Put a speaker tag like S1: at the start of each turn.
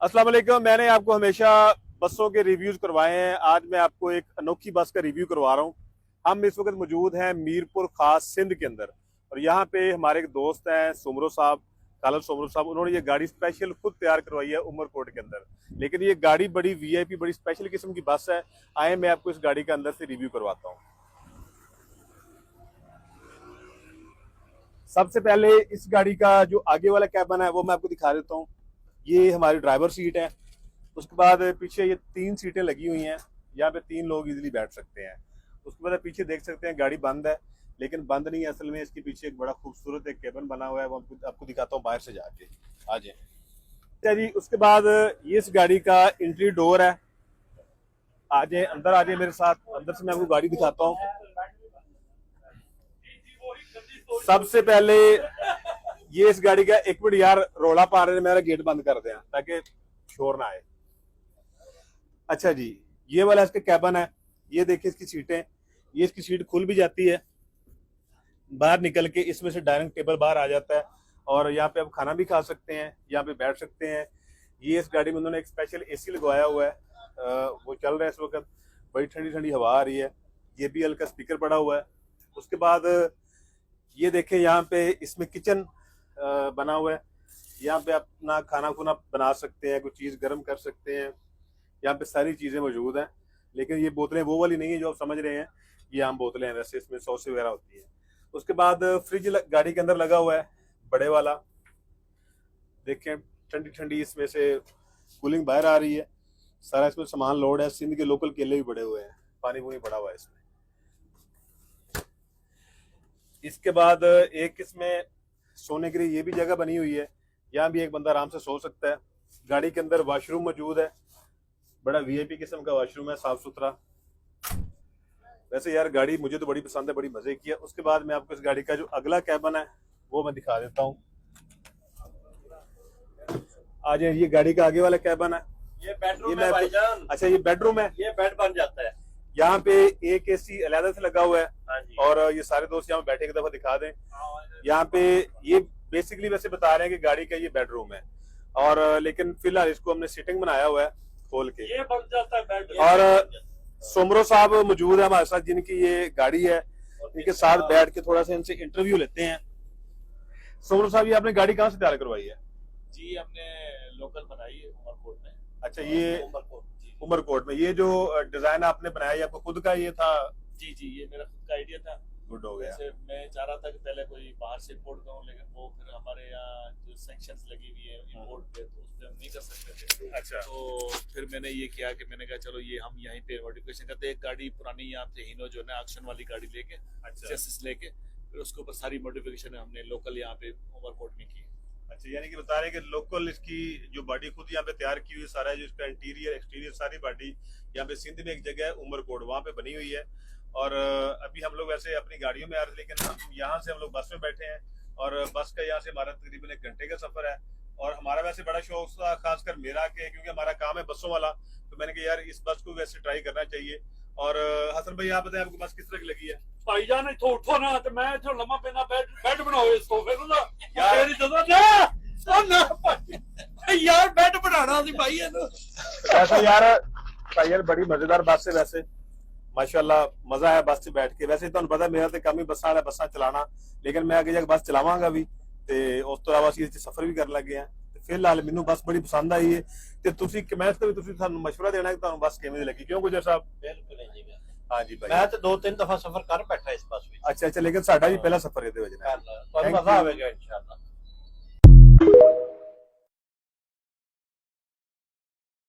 S1: अस्सलाम वालेकुम। मैंने आपको हमेशा बसों के रिव्यूज करवाए हैं। आज मैं आपको एक अनोखी बस का रिव्यू करवा रहा हूँ। हम इस वक्त मौजूद हैं मीरपुर खास सिंध के अंदर, और यहाँ पे हमारे एक दोस्त हैं सुमरो साहब, खालिद सुमरो साहब। उन्होंने ये गाड़ी स्पेशल खुद तैयार करवाई है उमरकोट के अंदर। लेकिन ये गाड़ी बड़ी वीआईपी, बड़ी स्पेशल किस्म की बस है। आए मैं आपको इस गाड़ी का अंदर से रिव्यू करवाता हूँ। सबसे पहले इस गाड़ी का जो आगे वाला कैबिन है वो मैं आपको दिखा देता हूँ। ये हमारी ड्राइवर सीट है। उसके बाद पीछे ये 3 सीटें लगी हुई हैं, यहाँ पे 3 लोग इजीली बैठ सकते हैं। उसके बाद पीछे देख सकते हैं गाड़ी बंद है, लेकिन बंद नहीं है असल में। इसके पीछे एक बड़ा खूबसूरत एक केबिन बना हुआ है, वो आपको दिखाता हूँ बाहर से जाके। आ जाए। अच्छा जी, उसके बाद ये इस गाड़ी का एंट्री डोर है। आ जाए अंदर, आ जाए मेरे साथ। अंदर से मैं आपको गाड़ी दिखाता हूँ। सबसे पहले ये इस गाड़ी का, एक मिनट यार रोला पा रहे हैं, मेरा गेट बंद कर दें ताकि शोर ना आए। अच्छा जी, ये वाला इसका कैबिन है। ये देखिए इसकी सीटें, ये इसकी सीट खुल भी जाती है, बाहर निकल के इसमें से डाइनिंग टेबल बाहर आ जाता है, और यहाँ पे आप खाना भी खा सकते हैं, यहाँ पे बैठ सकते हैं। ये इस गाड़ी में उन्होंने एक स्पेशल एसी लगवाया हुआ है, वो चल रहा है इस वक्त। बड़ी ठंडी ठंडी हवा आ रही है। ये भी हल्का स्पीकर पड़ा हुआ है। उसके बाद ये देखें, यहाँ पे इसमें किचन बना हुआ है। यहाँ पे अपना खाना खुना बना सकते हैं, कुछ चीज़ गर्म कर सकते हैं। यहाँ पे सारी चीज़ें मौजूद हैं। लेकिन ये बोतलें वो वाली नहीं है जो आप समझ रहे हैं, ये आम बोतलें हैं, वैसे इसमें सॉस वगैरह होती है। उसके बाद फ्रिज गाड़ी के अंदर लगा हुआ है, बड़े वाला। देखें ठंडी ठंडी इसमें से कूलिंग बाहर आ रही है। सारा इसमें सामान लोड है। सिंध के लोकल केले भी बड़े हुए हैं, पानी पूनी पड़ा हुआ है इसमें। इसके बाद एक इसमें सोने के लिए ये भी जगह बनी हुई है, यहाँ भी एक बंदा आराम से सो सकता है। गाड़ी के अंदर वॉशरूम मौजूद है, बड़ा वीआईपी किस्म का वॉशरूम है, साफ सुथरा। वैसे यार गाड़ी मुझे तो बड़ी पसंद है, बड़ी मजे की है। उसके बाद मैं आपको इस गाड़ी का जो अगला कैबिन है वो मैं दिखा देता हूँ। आ जाए, ये गाड़ी का आगे वाला कैबिन है।
S2: ये बेडरूम है भाईजान।
S1: अच्छा, ये बेडरूम है।
S2: ये बेड बन जाता है।
S1: यहाँ पे एक एसी अलग से लगा हुआ है।
S2: हाँ जी।
S1: और ये सारे दोस्त यहाँ बैठे, एक दफा दिखा दें। यहाँ पे ये बेसिकली वैसे बता रहे हैं कि गाड़ी का ये बेडरूम है, और लेकिन फिलहाल इसको हमने सीटिंग बनाया हुआ है खोल के।
S2: ये बन जाता है बेड।
S1: और सोमरो साहब मौजूद है हमारे साथ, जिनकी ये गाड़ी है। इनके साथ बैठ के थोड़ा सा इनसे इंटरव्यू लेते हैं। सोमरो साहब, ये आपने गाड़ी कहाँ से तैयार करवाई है?
S2: जी हमने लोकल बनाई है उमरकोट में।
S1: अच्छा, ये
S2: उमरकोट जी।
S1: उमरकोट में ये जो डिजाइन आपने बनाया, ये आपको खुद का ये था?
S2: जी जी, ये मेरा खुद का आइडिया था।
S1: गुड हो गया।
S2: वैसे मैं चाह रहा था कि पहले कोई बाहर से इंपोर्ट करूं, लेकिन वो फिर हमारे यहाँ जो सैंक्शंस लगी हुई है इंपोर्ट पे, तो उस पे हम नहीं कर सकते थे।
S1: अच्छा।
S2: तो फिर मैंने ये किया कि मैंने कहा चलो ये हम यहीं पे मॉडिफिकेशन करते हैं। एक गाड़ी पुरानी यहाँ पे हीनो जो है ना, ऑक्शन वाली गाड़ी लेके,
S1: अच्छा।
S2: चेसिस लेके, फिर उसके ऊपर सारी मॉडिफिकेशन हमने लोकल यहाँ पे उमरकोट में की।
S1: अच्छा, यानी कि बता रहे हैं कि लोकल इसकी जो बॉडी खुद यहाँ पे तैयार की हुई सारा, जो इसका इंटीरियर एक्सटीरियर सारी बॉडी यहाँ पे सिंध में एक जगह है उमरकोट, वहाँ पे बनी हुई है। और अभी हम लोग वैसे अपनी गाड़ियों में आ रहे हैं, लेकिन हम यहाँ से हम लोग बस में बैठे हैं, और बस का यहाँ से हमारा तकरीबन 1 घंटे का सफर है। और हमारा वैसे बड़ा शौक था, खासकर मेरा, के क्योंकि हमारा काम है बसों वाला, तो मैंने कहा यार इस बस को वैसे ट्राई करना चाहिए। और हसन भाई, आप बताएं आपको बस किस तरह की लगी है?
S3: भाईजान इथों उठो ना, ते मैं इथों लम्मा पैना बेड बनाओ इस सोफे ਨੂੰ ਨਾ
S1: यार।
S3: तेरी ਜਦੋਂ ਨਾ ਉਹ ਨਾ ਭਾਈ यार बेड बनाना सी भाई ਇਹਨੂੰ।
S1: वैसे यार बड़ी मजेदार बस है वैसे, माशाल्लाह मजा आया बस से बैठ के। वैसे ਤੁਹਾਨੂੰ पता मेरा तो काम ही बसा है, बसा चलाना, लेकिन मैं आगे जाके बस चलावांगा भी, ਤੇ ਉਸ ਤੋਂ ਇਲਾਵਾ ਅਸੀਂ ਸਫ਼ਰ ਵੀ ਕਰਨ ਲੱਗੇ ਆ। ਫਿਲਹਾਲ ਮੈਨੂੰ ਬੱਸ ਬੜੀ ਪਸੰਦ ਆਈ ਹੈ, ਤੇ ਤੁਸੀਂ ਕਮੈਂਟ ਤੇ ਵੀ ਤੁਸੀਂ ਸਾਨੂੰ ਮਸ਼ਵਰਾ ਦੇਣਾ ਕਿ ਤੁਹਾਨੂੰ ਬੱਸ ਕਿਵੇਂ ਦੀ ਲੱਗੀ, ਕਿਉਂ ਗੁਜਰ ਸਾਹਿਬ?
S2: बिल्कुल है जी।
S1: हाँ जी भाई,
S2: मैं तो 2-3 दफा सफर कर बैठा इस बस में।
S1: अच्छा, लेकिन साडा भी पहला सफर ਇਹਦੇ ਵਿੱਚ ਨਾ।
S2: ਤੁਹਾਨੂੰ ਮਜ਼ਾ ਆਵੇਗਾ इंशाल्लाह।